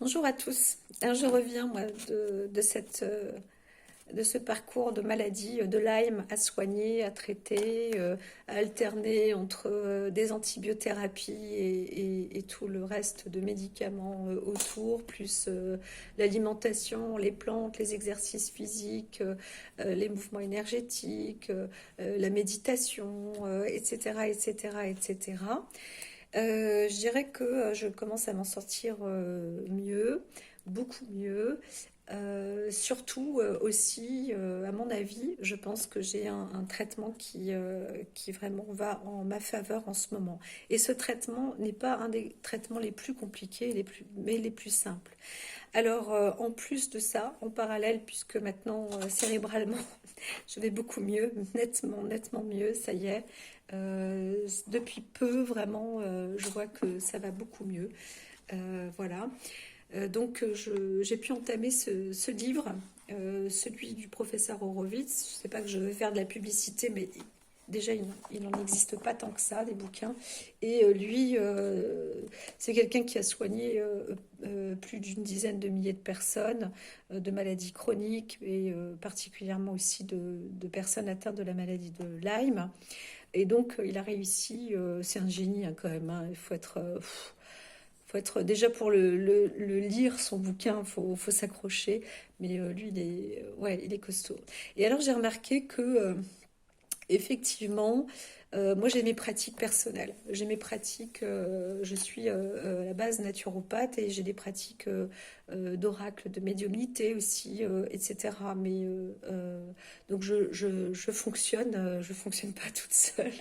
Bonjour à tous. Alors, je reviens moi, de ce parcours de maladie de Lyme à soigner, à traiter, à alterner entre des antibiothérapies et tout le reste de médicaments autour, plus l'alimentation, les plantes, les exercices physiques, les mouvements énergétiques, la méditation, etc., etc., etc. Je dirais que je commence à m'en sortir mieux, beaucoup mieux. Surtout aussi, à mon avis, je pense que j'ai un traitement qui vraiment va en ma faveur en ce moment. Et ce traitement n'est pas un des traitements les plus compliqués, mais les plus simples. Alors, en plus de ça, en parallèle, puisque maintenant, cérébralement, je vais beaucoup mieux, nettement, nettement mieux, ça y est. Depuis peu, vraiment, je vois que ça va beaucoup mieux. Voilà. Donc, j'ai pu entamer ce livre, celui du professeur Horowitz. Je ne sais pas que je vais faire de la publicité, mais déjà, il n'en existe pas tant que ça, des bouquins. Et lui, c'est quelqu'un qui a soigné plus d'une dizaine de milliers de personnes de maladies chroniques et particulièrement aussi de personnes atteintes de la maladie de Lyme. Et donc, il a réussi, c'est un génie hein, quand même, hein, il faut être déjà pour le lire, son bouquin, faut s'accrocher. Mais lui, ouais, il est costaud. Et alors, j'ai remarqué que effectivement, moi j'ai mes pratiques personnelles. J'ai mes pratiques, je suis à la base naturopathe et j'ai des pratiques d'oracle, de médiumnité aussi, etc. Mais donc je fonctionne pas toute seule.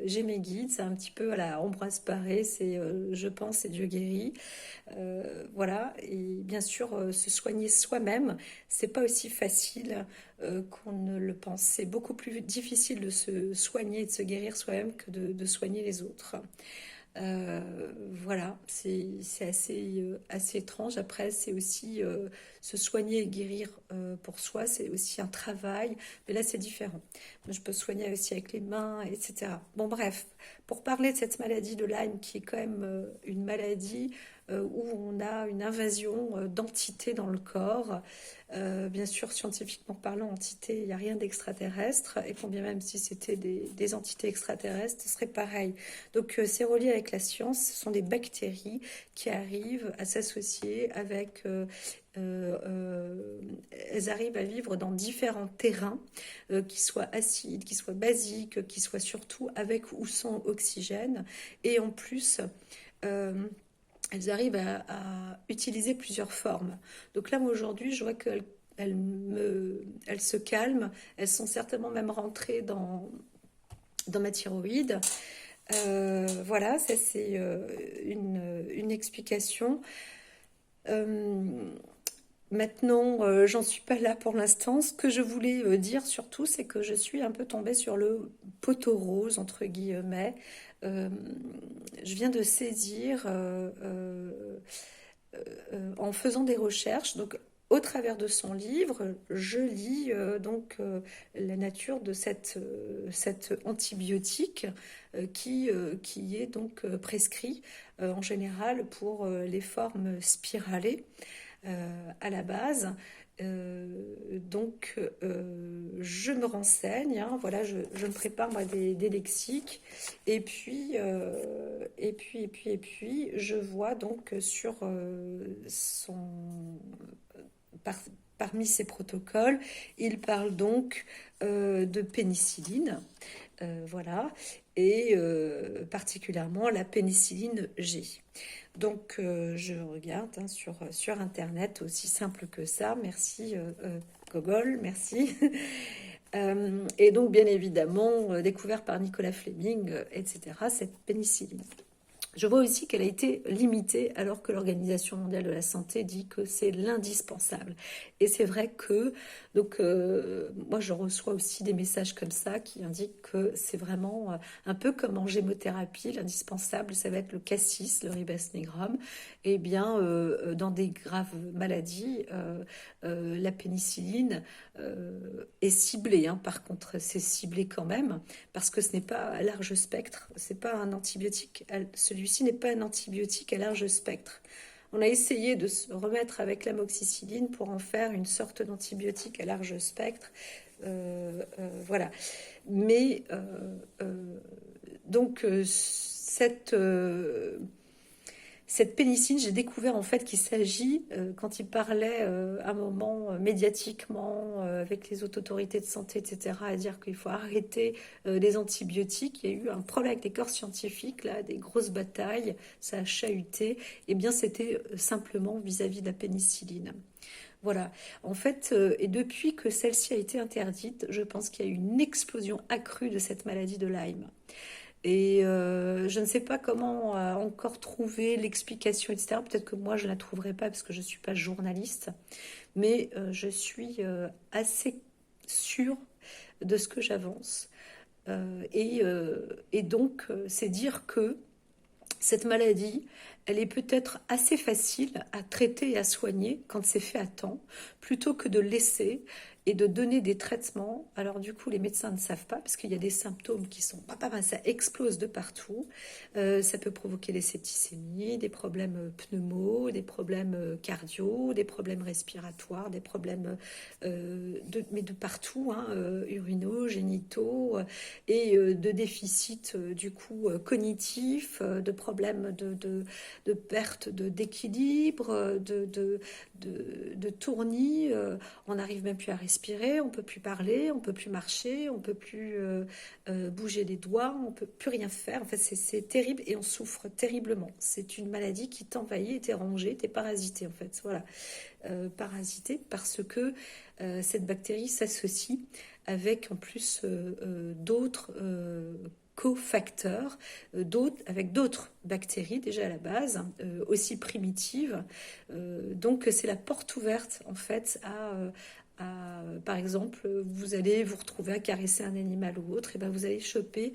J'ai mes guides, c'est un petit peu à la Ambroise Paré, c'est je pense et Dieu guérit. Voilà, et bien sûr, se soigner soi-même, c'est pas aussi facile qu'on ne le pense. C'est beaucoup plus difficile de se soigner et de se guérir soi-même que de soigner les autres. Voilà, c'est assez étrange. Après, c'est aussi se soigner et guérir pour soi, c'est aussi un travail. Mais là, c'est différent. Moi, je peux soigner aussi avec les mains, etc. Bon, bref, pour parler de cette maladie de Lyme, qui est quand même une maladie où on a une invasion d'entités dans le corps. Bien sûr, scientifiquement parlant, entité, il n'y a rien d'extraterrestre. Et quand bien même si c'était des entités extraterrestres, ce serait pareil. Donc c'est relié avec la science, ce sont des bactéries qui arrivent à s'associer avec... elles arrivent à vivre dans différents terrains, qui soient acides, qui soient basiques, qui soient surtout avec ou sans oxygène. Et en plus, euh, elles arrivent à utiliser plusieurs formes. Donc là, moi, aujourd'hui, je vois elles se calment. Elles sont certainement même rentrées dans ma thyroïde. Voilà, ça c'est une explication. Euh, Maintenant, j'en suis pas là pour l'instant. Ce que je voulais dire surtout, c'est que je suis un peu tombée sur le poteau rose, entre guillemets. Euh, je viens de saisir en faisant des recherches. Donc, au travers de son livre, je lis la nature de cette antibiotique qui est donc prescrit en général pour les formes spiralées à la base. Je me renseigne, hein, voilà, je me prépare moi des lexiques, et puis, je vois donc sur par- parmi ces protocoles, il parle donc de pénicilline, voilà, et particulièrement la pénicilline G. Donc, je regarde hein, sur Internet, aussi simple que ça. Merci, Gogol, merci. Et donc, bien évidemment, découvert par Nicolas Fleming, etc., cette pénicilline. Je vois aussi qu'elle a été limitée alors que l'Organisation mondiale de la santé dit que c'est l'indispensable. Et c'est vrai que, donc, moi je reçois aussi des messages comme ça qui indiquent que c'est vraiment un peu comme en gémothérapie, l'indispensable, ça va être le cassis, le ribes nigrum. Et bien, dans des graves maladies, la pénicilline est ciblée. Hein. Par contre, c'est ciblé quand même parce que ce n'est pas à large spectre, c'est pas un antibiotique. Celui-ci n'est pas un antibiotique à large spectre. On a essayé de se remettre avec l'amoxicilline pour en faire une sorte d'antibiotique à large spectre. Voilà. Mais donc cette pénicilline, j'ai découvert en fait qu'il s'agit, quand il parlait un moment médiatiquement avec les autorités de santé, etc., à dire qu'il faut arrêter les antibiotiques. Il y a eu un problème avec les corps scientifiques, là, des grosses batailles, ça a chahuté. Eh bien, c'était simplement vis-à-vis de la pénicilline. Voilà. En fait, et depuis que celle-ci a été interdite, je pense qu'il y a eu une explosion accrue de cette maladie de Lyme. Et je ne sais pas comment encore trouver l'explication, etc. Peut-être que moi, je ne la trouverai pas parce que je ne suis pas journaliste, mais je suis assez sûre de ce que j'avance. Et donc, c'est dire que cette maladie, elle est peut-être assez facile à traiter et à soigner quand c'est fait à temps, plutôt que de laisser et de donner des traitements. Alors du coup, les médecins ne savent pas, parce qu'il y a des symptômes qui sont... ça explose de partout. Ça peut provoquer des septicémies, des problèmes pneumo, des problèmes cardio, des problèmes respiratoires, des problèmes mais de partout, hein, urinaux, génitaux, et de déficit du coup cognitif, de problèmes de perte d'équilibre, de tournis. On n'arrive même plus à respirer, on peut plus parler, on peut plus marcher, on peut plus bouger les doigts, on peut plus rien faire. En fait, c'est terrible et on souffre terriblement. C'est une maladie qui t'envahit, t'es rongé, t'es parasité en fait. Voilà, parasité parce que cette bactérie s'associe avec en plus d'autres cofacteurs, avec d'autres bactéries déjà à la base, aussi primitives. Donc c'est la porte ouverte en fait par exemple, vous allez vous retrouver à caresser un animal ou autre, et ben vous allez choper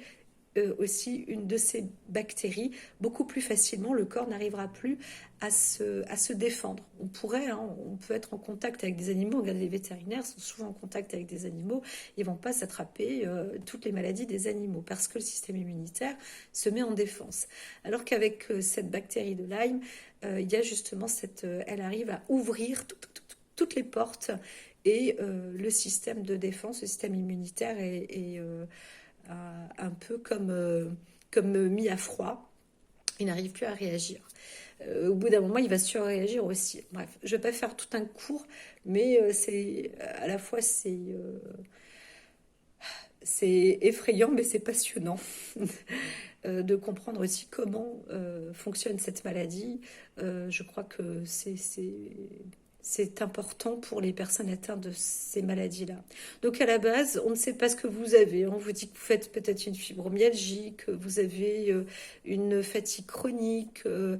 aussi une de ces bactéries beaucoup plus facilement. Le corps n'arrivera plus à se défendre. On pourrait, hein, on peut être en contact avec des animaux. Regardez, les vétérinaires sont souvent en contact avec des animaux. Ils vont pas s'attraper toutes les maladies des animaux parce que le système immunitaire se met en défense. Alors qu'avec cette bactérie de Lyme, il y a justement elle arrive à ouvrir toutes les portes et le système de défense, le système immunitaire est un peu comme mis à froid. Il n'arrive plus à réagir. Au bout d'un moment, il va surréagir aussi. Bref, je ne vais pas faire tout un cours, mais c'est à la fois c'est effrayant, mais c'est passionnant de comprendre aussi comment fonctionne cette maladie. Je crois que c'est important pour les personnes atteintes de ces maladies-là. Donc à la base, on ne sait pas ce que vous avez. On vous dit que vous faites peut-être une fibromyalgie, que vous avez une fatigue chronique, que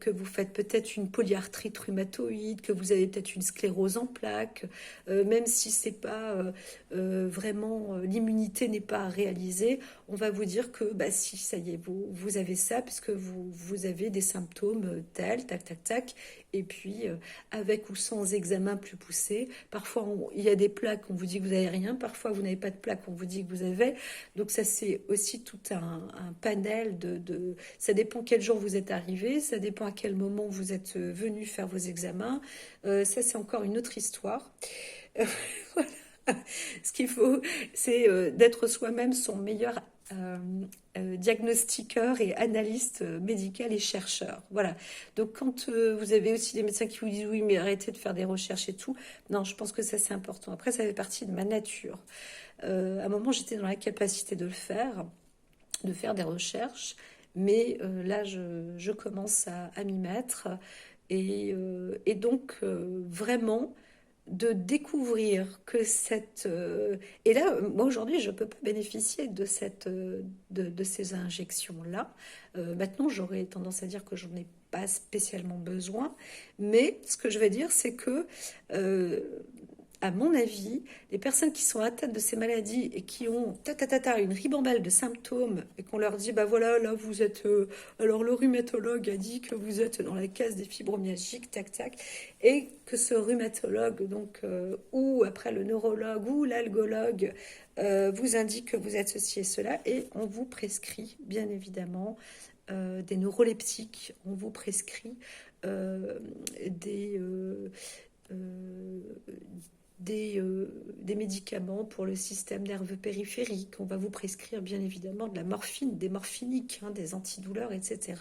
vous faites peut-être une polyarthrite rhumatoïde, que vous avez peut-être une sclérose en plaques, même si c'est pas vraiment l'immunité n'est pas réalisée, on va vous dire que bah si ça y est, vous avez ça puisque vous avez des symptômes tels, tac tac tac. Et puis, avec ou sans examen plus poussé, parfois il y a des plaques, on vous dit que vous n'avez rien, parfois vous n'avez pas de plaques, on vous dit que vous avez. Donc ça, c'est aussi tout un panel Ça dépend quel jour vous êtes arrivé, ça dépend à quel moment vous êtes venu faire vos examens. Ça, c'est encore une autre histoire. Voilà. Ce qu'il faut, c'est d'être soi-même son meilleur diagnostiqueur et analyste médical et chercheur. Voilà. Donc quand vous avez aussi des médecins qui vous disent oui, mais arrêtez de faire des recherches et tout. Non, je pense que ça c'est important. Après, ça fait partie de ma nature. À un moment, j'étais dans la capacité de le faire, de faire des recherches, mais là, je commence à m'y mettre. Et donc, vraiment de découvrir que et là, moi aujourd'hui, je ne peux pas bénéficier de ces injections-là. Maintenant, j'aurais tendance à dire que j'en ai pas spécialement besoin, mais ce que je vais dire, c'est que euh, à mon avis, les personnes qui sont atteintes de ces maladies et qui ont une ribambelle de symptômes et qu'on leur dit, bah voilà, là vous êtes, alors le rhumatologue a dit que vous êtes dans la case des fibromyalgiques, tac tac, et que ce rhumatologue, donc, ou après le neurologue ou l'algologue, vous indique que vous êtes ceci et cela, et on vous prescrit, bien évidemment, des neuroleptiques, on vous prescrit euh, des, euh, euh, des médicaments pour le système nerveux périphérique. On va vous prescrire bien évidemment de la morphine, des morphiniques, hein, des antidouleurs, etc.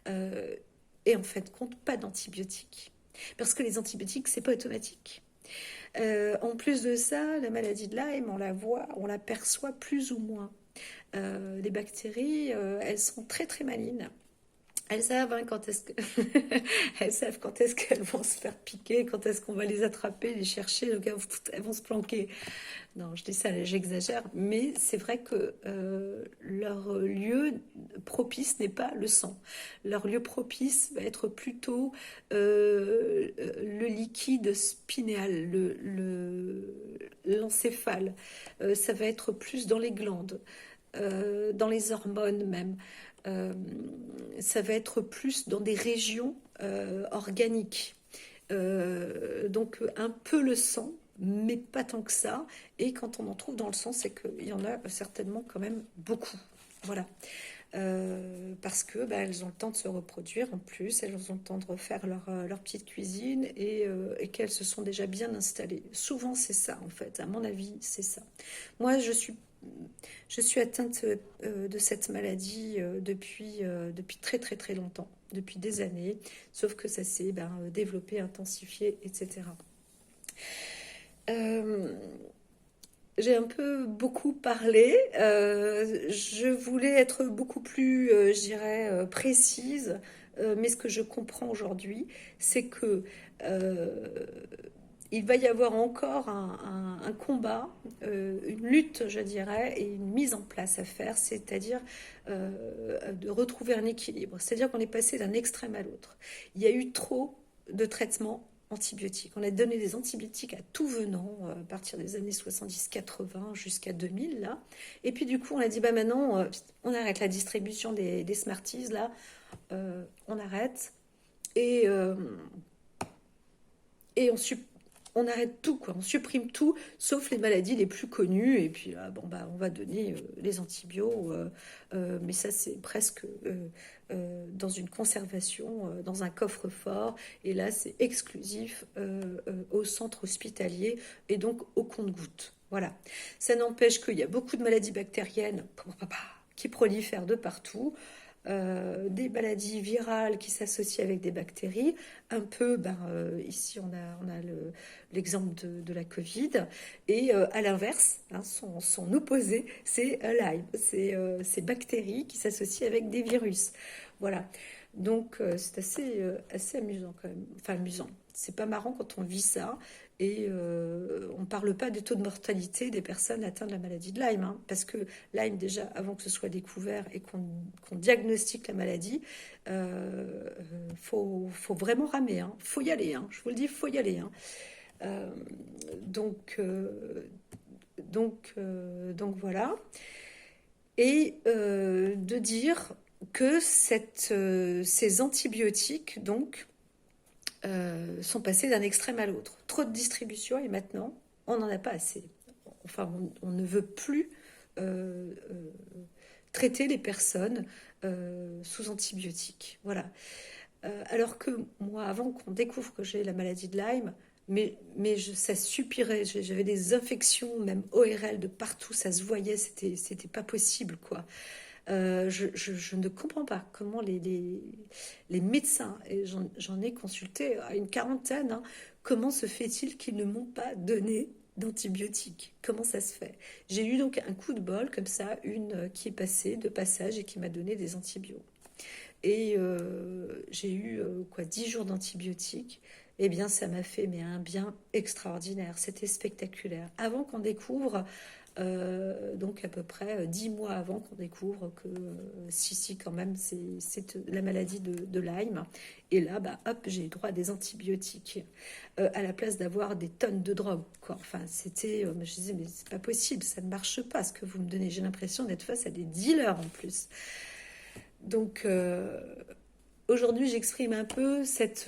Euh, et en fait, compte pas d'antibiotiques. Parce que les antibiotiques, c'est pas automatique. En plus de ça, la maladie de Lyme, on la voit, on la perçoit plus ou moins. Les bactéries, elles sont très très malines. Elles savent hein, quand est-ce que elles savent quand est-ce qu'elles vont se faire piquer, quand est-ce qu'on va les attraper, les chercher, donc elles vont se planquer. Non, je dis ça, j'exagère, mais c'est vrai que leur lieu propice n'est pas le sang. Leur lieu propice va être plutôt le liquide spinéal, l'encéphale. Ça va être plus dans les glandes, dans les hormones même. Euh, Ça va être plus dans des régions organiques. Donc un peu le sang, mais pas tant que ça. Et quand on en trouve dans le sang, c'est qu'il y en a certainement quand même beaucoup. Voilà. Parce que bah, elles ont le temps de se reproduire en plus, elles ont le temps de refaire leur petite cuisine et qu'elles se sont déjà bien installées. Souvent c'est ça en fait, à mon avis c'est ça. Moi je suis atteinte de cette maladie depuis très très très longtemps, depuis des années, sauf que ça s'est ben, développé, intensifié, etc. Euh, j'ai un peu beaucoup parlé. Je voulais être beaucoup plus, je dirais, précise. Mais ce que je comprends aujourd'hui, c'est que euh, il va y avoir encore un combat, une lutte, je dirais, et une mise en place à faire, c'est-à-dire de retrouver un équilibre. C'est-à-dire qu'on est passé d'un extrême à l'autre. Il y a eu trop de traitements antibiotiques. On a donné des antibiotiques à tout venant, à partir des années 70-80 jusqu'à 2000, là. Et puis du coup, on a dit, bah maintenant, on arrête la distribution des Smarties, là. On arrête. Et, euh, et on arrête tout, quoi. On supprime tout, sauf les maladies les plus connues. Et puis là, bon, bah, on va donner les antibiotiques. Mais ça, c'est presque dans une conservation, dans un coffre-fort. Et là, c'est exclusif au centre hospitalier et donc au compte-gouttes. Voilà. Ça n'empêche qu'il y a beaucoup de maladies bactériennes qui prolifèrent de partout, des maladies virales qui s'associent avec des bactéries. Un peu, ben, ici on a l'exemple de la Covid. Et à l'inverse, hein, son opposé, c'est Lyme. C'est ces bactéries qui s'associent avec des virus. Voilà. Donc c'est assez amusant quand même. Enfin amusant. C'est pas marrant quand on vit ça. Et on ne parle pas des taux de mortalité des personnes atteintes de la maladie de Lyme, hein, parce que Lyme, déjà, avant que ce soit découvert et qu'on diagnostique la maladie, faut vraiment ramer, hein. Faut y aller, hein. Je vous le dis, faut y aller, hein. Euh, donc, euh, donc voilà. Et de dire que ces antibiotiques, donc, sont passés d'un extrême à l'autre. Trop de distribution et maintenant, on n'en a pas assez. Enfin, on ne veut plus euh, traiter les personnes sous antibiotiques. Voilà. Alors que moi, avant qu'on découvre que j'ai la maladie de Lyme, ça suffirait. J'avais des infections, même ORL de partout, ça se voyait, c'était pas possible, quoi. Je ne comprends pas comment les médecins, et j'en ai consulté à une quarantaine, hein, comment se fait-il qu'ils ne m'ont pas donné d'antibiotiques? Comment ça se fait? J'ai eu donc un coup de bol comme ça, une qui est passée de passage et qui m'a donné des antibiotiques. Et j'ai eu quoi, 10 jours d'antibiotiques. Eh bien, ça m'a fait mais un bien extraordinaire. C'était spectaculaire. Avant qu'on découvre, donc à peu près 10 mois avant qu'on découvre que si, quand même, c'est la maladie de Lyme. Et là, bah, hop, j'ai droit à des antibiotiques à la place d'avoir des tonnes de drogue, quoi. Enfin, je disais, mais c'est pas possible, ça ne marche pas ce que vous me donnez. J'ai l'impression d'être face à des dealers en plus. Donc aujourd'hui, j'exprime un peu cette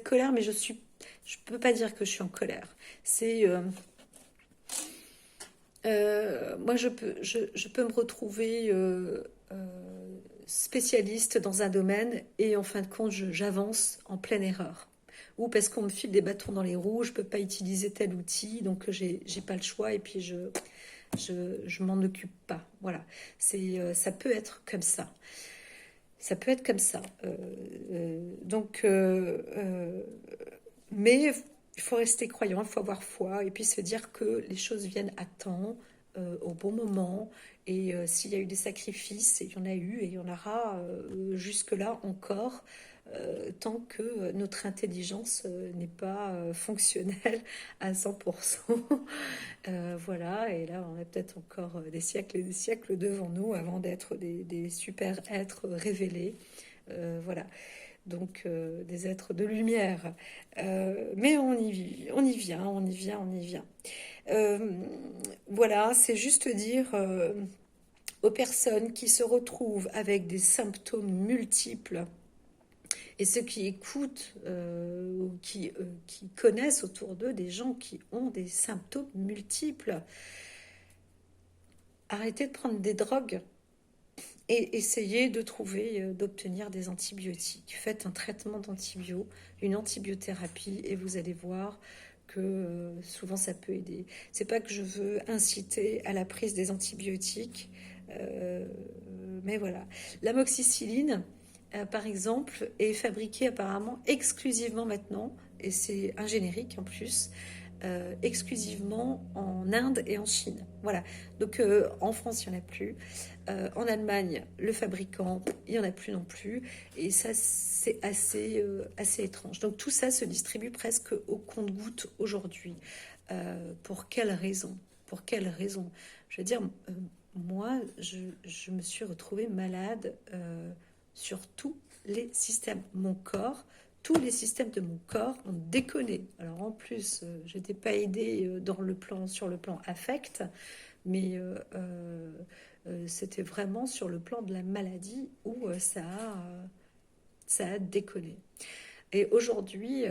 colère, mais je peux pas dire que je suis en colère. C'est moi, je peux me retrouver spécialiste dans un domaine et en fin de compte, j'avance en pleine erreur. Ou parce qu'on me file des bâtons dans les roues, je ne peux pas utiliser tel outil, donc j'ai pas le choix et puis je m'en occupe pas. Voilà, ça peut être comme ça. Ça peut être comme ça. Mais il faut rester croyant, il faut avoir foi et puis se dire que les choses viennent à temps, au bon moment. Et s'il y a eu des sacrifices, et il y en a eu et il y en aura jusque-là encore, tant que notre intelligence n'est pas fonctionnelle à 100%. Voilà, et là on a peut-être encore des siècles et des siècles devant nous avant d'être des super êtres révélés. Voilà, donc des êtres de lumière. Mais on y vient, on y vient, on y vient. Euh, voilà, c'est juste dire aux personnes qui se retrouvent avec des symptômes multiples et ceux qui écoutent ou qui connaissent autour d'eux des gens qui ont des symptômes multiples, arrêtez de prendre des drogues et essayez de trouver, d'obtenir des antibiotiques. Faites un traitement d'antibio, une antibiothérapie et vous allez voir que souvent ça peut aider. C'est pas que je veux inciter à la prise des antibiotiques, euh, mais voilà. L'amoxicilline, par exemple, est fabriquée apparemment exclusivement maintenant, et c'est un générique en plus, exclusivement en Inde et en Chine. Voilà. Donc en France, il n'y en a plus. En Allemagne, le fabricant, il n'y en a plus non plus. Et ça, c'est assez étrange. Donc tout ça se distribue presque au compte-gouttes aujourd'hui. Pour quelle raison? Pour quelle raison? Je veux dire, moi, je me suis retrouvée malade sur tous les systèmes. Mon corps, tous les systèmes de mon corps ont déconné. Alors en plus, j'étais pas aidée sur le plan affect, mais c'était vraiment sur le plan de la maladie où ça a déconné. Et aujourd'hui,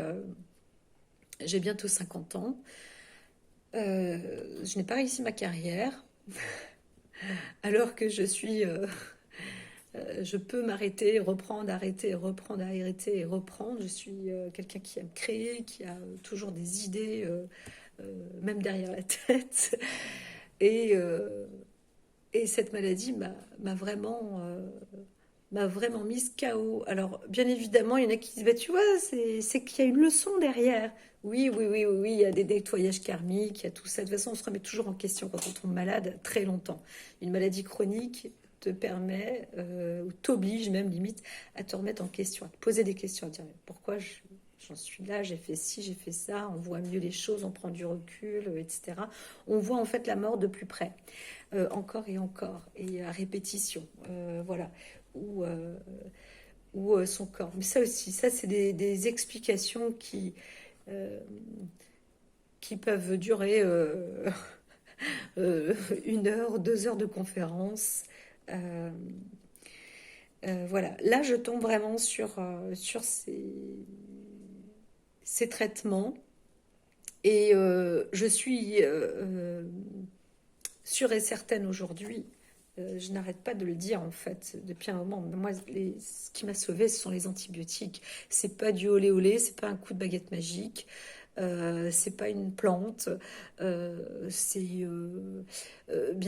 j'ai bientôt 50 ans. Je n'ai pas réussi ma carrière, alors que je peux m'arrêter, reprendre, arrêter, reprendre, arrêter et reprendre. Je suis quelqu'un qui aime créer, qui a toujours des idées, même derrière la tête. Et, euh, et cette maladie m'a vraiment mise KO. Alors, bien évidemment, il y en a qui disent, bah, tu vois, c'est qu'il y a une leçon derrière. Oui, oui, oui, oui, oui, il y a des nettoyages karmiques, il y a tout ça. De toute façon, on se remet toujours en question quand on tombe malade très longtemps. Une maladie chronique te permet, ou t'oblige même limite, à te remettre en question, à te poser des questions, à dire pourquoi j'en suis là, j'ai fait ci, j'ai fait ça, on voit mieux les choses, on prend du recul, etc. On voit en fait la mort de plus près, encore, et à répétition. Voilà ou, ou son corps. Mais ça aussi, ça c'est des explications euh, qui peuvent durer 1 heure, 2 heures de conférence. Euh, voilà, là je tombe vraiment sur ces traitements et je suis sûre et certaine aujourd'hui. Je n'arrête pas de le dire en fait depuis un moment. Moi, ce qui m'a sauvée, ce sont les antibiotiques. C'est pas du olé olé, c'est pas un coup de baguette magique, c'est pas une plante. Bien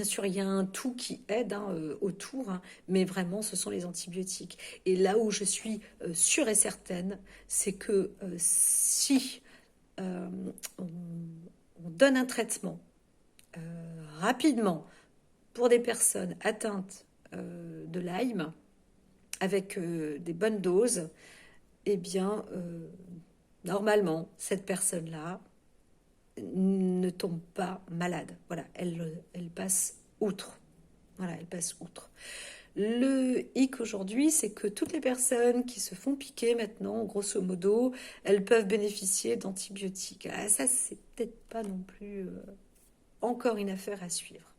sûr, il y a un tout qui aide hein, autour, hein, mais vraiment, ce sont les antibiotiques. Et là où je suis sûre et certaine, c'est que si euh, on, on donne un traitement rapidement pour des personnes atteintes de Lyme, avec des bonnes doses, eh bien, normalement, cette personne-là ne tombe pas malade. Voilà, elle passe outre. Voilà, elle passe outre. Le hic aujourd'hui, c'est que toutes les personnes qui se font piquer maintenant, grosso modo, elles peuvent bénéficier d'antibiotiques. Ah, ça, c'est peut-être pas non plus encore une affaire à suivre.